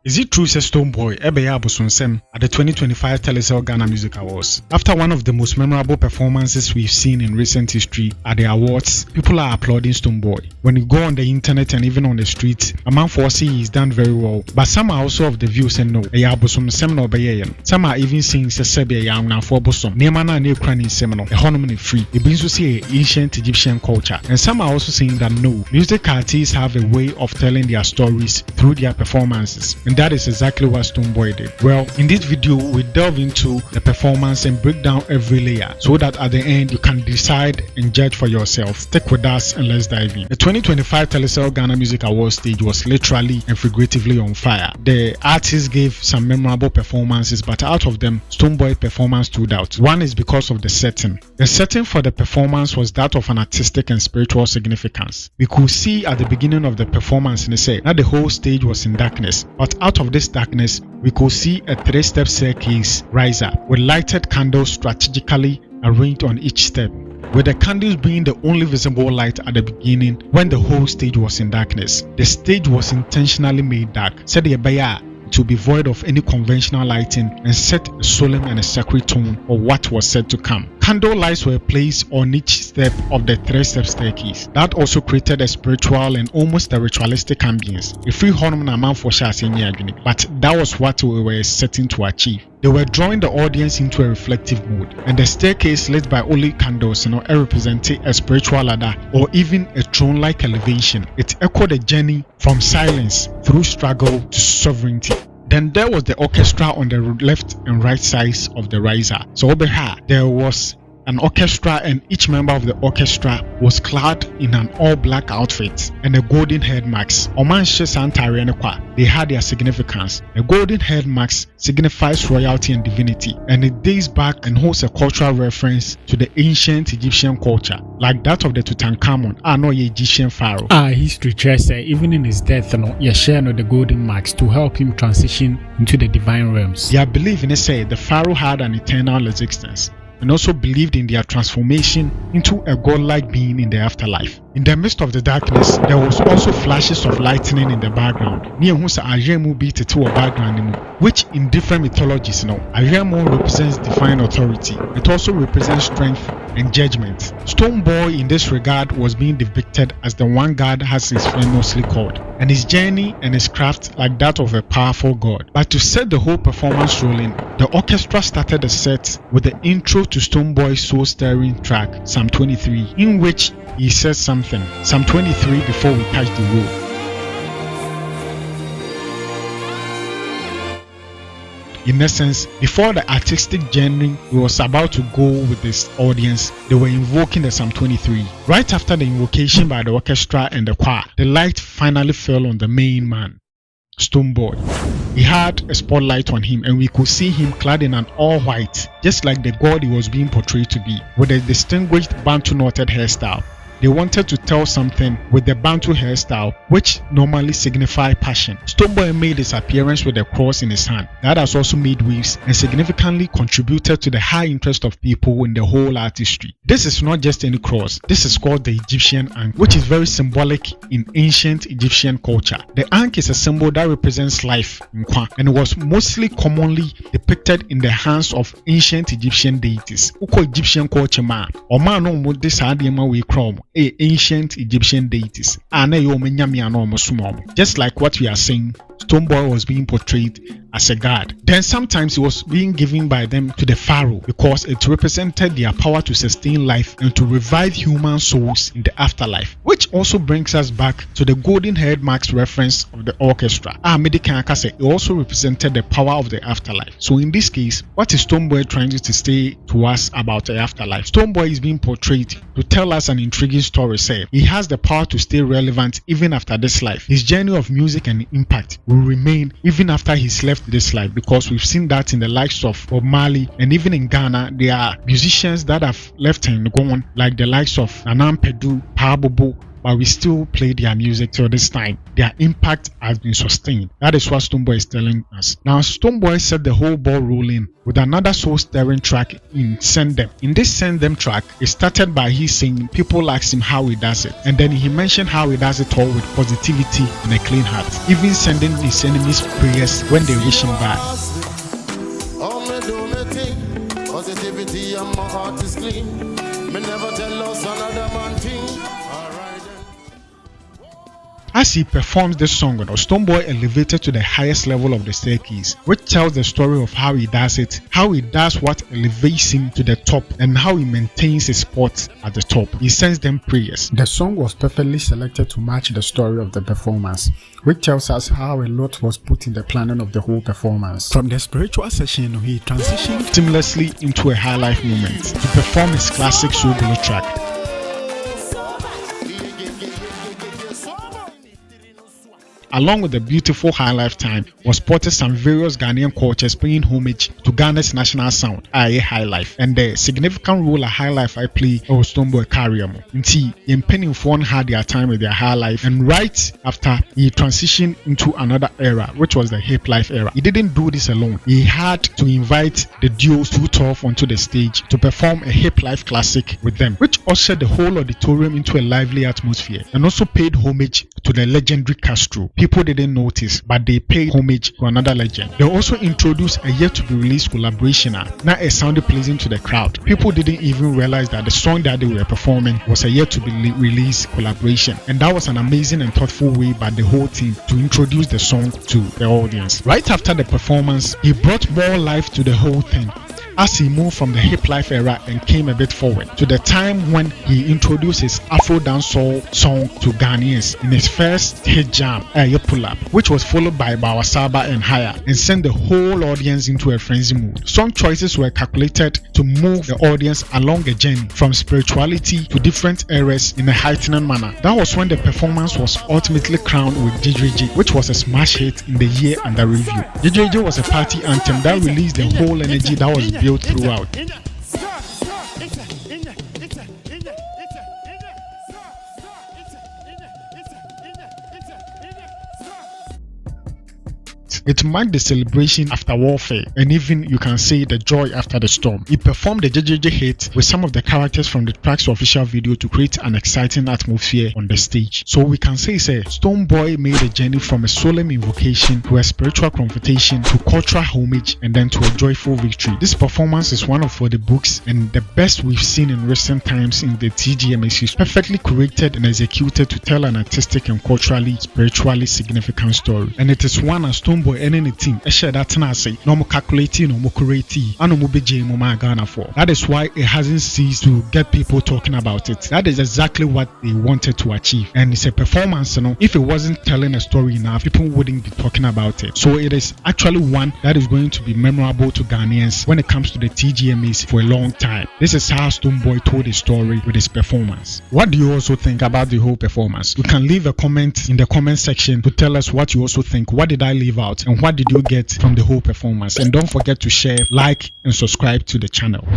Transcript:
Is it true say STONEBWOY ebeya abosonsem at the 2025 Telecel Ghana Music Awards? After one of the most memorable performances we've seen in recent history at the awards, people are applauding STONEBWOY. When you go on the internet and even on the streets, a man foresee he's done very well. But some are also of the view saying no, eya abosonsem no obeya. Some are even saying se sebe eya unafo abosom. Nema na ne kra ni nsem no, ehonom ne free. Ebi nso say ancient Egyptian culture. And some are also saying that no, music artists have a way of telling their stories through their performances. And that is exactly what STONEBWOY did. Well, in this video, we delve into the performance and break down every layer so that at the end you can decide and judge for yourself. Stick with us and let's dive in. The 2025 Telecel Ghana Music Awards stage was literally and figuratively on fire. The artists gave some memorable performances, but out of them, STONEBWOY's performance stood out. One is because of the setting. The setting for the performance was that of an artistic and spiritual significance. We could see at the beginning of the performance and say that the whole stage was in darkness, but out of this darkness, we could see a 3-step staircase rise up with lighted candles strategically arranged on each step, with the candles being the only visible light at the beginning when the whole stage was in darkness. The stage was intentionally made dark, said the Ebaya, to be void of any conventional lighting and set a solemn and a sacred tone for what was said to come. Candle lights were placed on each step of the 3-step staircase. That also created a spiritual and almost a ritualistic ambience. But that was what we were setting to achieve. They were drawing the audience into a reflective mood, and the staircase lit by only candles represented a spiritual ladder or even a throne-like elevation. It echoed a journey from silence through struggle to sovereignty. Then there was the orchestra on the left and right sides of the riser. So over here, there was an orchestra, and each member of the orchestra was clad in an all-black outfit and a golden head mask. They had their significance. The golden head mask signifies royalty and divinity, and it dates back and holds a cultural reference to the ancient Egyptian culture, like that of the Tutankhamun, Egyptian pharaoh. History says even in his death, he shared the golden mask to help him transition into the divine realms. Their belief in it said the pharaoh had an eternal existence, and also believed in their transformation into a godlike being in the afterlife. In the midst of the darkness, there was also flashes of lightning in the background. Which in different mythologies, Ayemo represents divine authority. It also represents strength and judgment. STONEBWOY in this regard was being depicted as the one God has is famously called, and his journey and his craft like that of a powerful god. But to set the whole performance rolling, the orchestra started the set with the intro to STONEBWOY's soul-stirring track, Psalm 23, in which he says something. Psalm 23 before we catch the road. In essence, before the artistic journey was about to go with this audience, they were invoking the Psalm 23. Right after the invocation by the orchestra and the choir, the light finally fell on the main man, STONEBWOY. He had a spotlight on him, and we could see him clad in an all-white, just like the god he was being portrayed to be, with a distinguished Bantu knotted hairstyle. They wanted to tell something with the Bantu hairstyle, which normally signify passion. STONEBWOY made his appearance with a cross in his hand. That has also made waves and significantly contributed to the high interest of people in the whole artistry. This is not just any cross. This is called the Egyptian ankh, which is very symbolic in ancient Egyptian culture. The ankh is a symbol that represents life, and was mostly commonly depicted in the hands of ancient Egyptian deities. Egyptian culture ancient Egyptian deities. Just like what we are saying, STONEBWOY was being portrayed as a god. Then sometimes it was being given by them to the pharaoh because it represented their power to sustain life and to revive human souls in the afterlife, which also brings us back to the golden head mask reference of the orchestra. It also represented the power of the afterlife. So in this case, what is STONEBWOY trying to say to us about the afterlife? STONEBWOY is being portrayed to tell us an intriguing story. Say he has the power to stay relevant even after this life. His journey of music and impact will remain even after he's left this life, because we've seen that in the likes of Bob Marley, and even in Ghana there are musicians that have left him gone, like the likes of Nana Pedu, Pabobo, but we still play their music till this time. Their impact has been sustained. That is what STONEBWOY is telling us. Now, STONEBWOY set the whole ball rolling with another soul-stirring track in Send Them. In this Send Them track, it started by he saying people asked him how he does it, and then he mentioned how he does it all with positivity and a clean heart, even sending his enemies prayers when they wish him bad. Positivity and my heart is clean. Me never tell us another man thing. As he performs this song, STONEBWOY elevated to the highest level of the staircase, which tells the story of how he does it, how he does what elevates him to the top, and how he maintains his spot at the top. He sends them prayers. The song was perfectly selected to match the story of the performance, which tells us how a lot was put in the planning of the whole performance. From the spiritual session, he transitioned seamlessly into a high life moment to perform his classic soul blue track. Along with the beautiful high life time was spotted some various Ghanaian cultures paying homage to Ghana's national sound, i.e. high life, and the significant role a high life I play or STONEBWOY carry. Inti, Penny Phone had their time with their high life, and right after he transitioned into another era, which was the hip life era. He didn't do this alone. He had to invite the duos 212 onto the stage to perform a hip life classic with them, which ushered the whole auditorium into a lively atmosphere and also paid homage to the legendary Castro. People didn't notice, but they paid homage to another legend. They also introduced a yet to be released collaboration. Now it sounded pleasing to the crowd. People didn't even realize that the song that they were performing was a yet to be released collaboration, and that was an amazing and thoughtful way by the whole team to introduce the song to the audience. Right after the performance, he brought more life to the whole thing as he moved from the hip life era and came a bit forward to the time when he introduced his Afro dancehall song to Ghanaians in his first hit jam, Pull Up, which was followed by Bawasaba and Higher, and sent the whole audience into a frenzy mood. Song choices were calculated to move the audience along a journey from spirituality to different eras in a heightening manner. That was when the performance was ultimately crowned with JJJ, which was a smash hit in the year under review. JJJ was a party anthem that released the whole energy that was built throughout. It marked the celebration after warfare, and even you can say the joy after the storm. He performed the JJJ hit with some of the characters from the track's official video to create an exciting atmosphere on the stage. So we can say STONEBWOY made a journey from a solemn invocation to a spiritual confrontation to cultural homage and then to a joyful victory. This performance is one of for the books and the best we've seen in recent times in the TGMA series, perfectly curated and executed to tell an artistic and culturally, spiritually significant story. And it is one as STONEBWOY and any team share that na say no more calculating, no more curating, and no more BJ Ghana for. That is why it hasn't ceased to get people talking about it. That is exactly what they wanted to achieve, and it's a performance. If it wasn't telling a story enough, people wouldn't be talking about it. So it is actually one that is going to be memorable to Ghanaians when it comes to the TGMAs for a long time. This is how STONEBWOY told his story with his performance. What do you also think about the whole performance? You can leave a comment in the comment section to tell us what you also think. What did I leave out? And what did you get from the whole performance? And don't forget to share, like, and subscribe to the channel.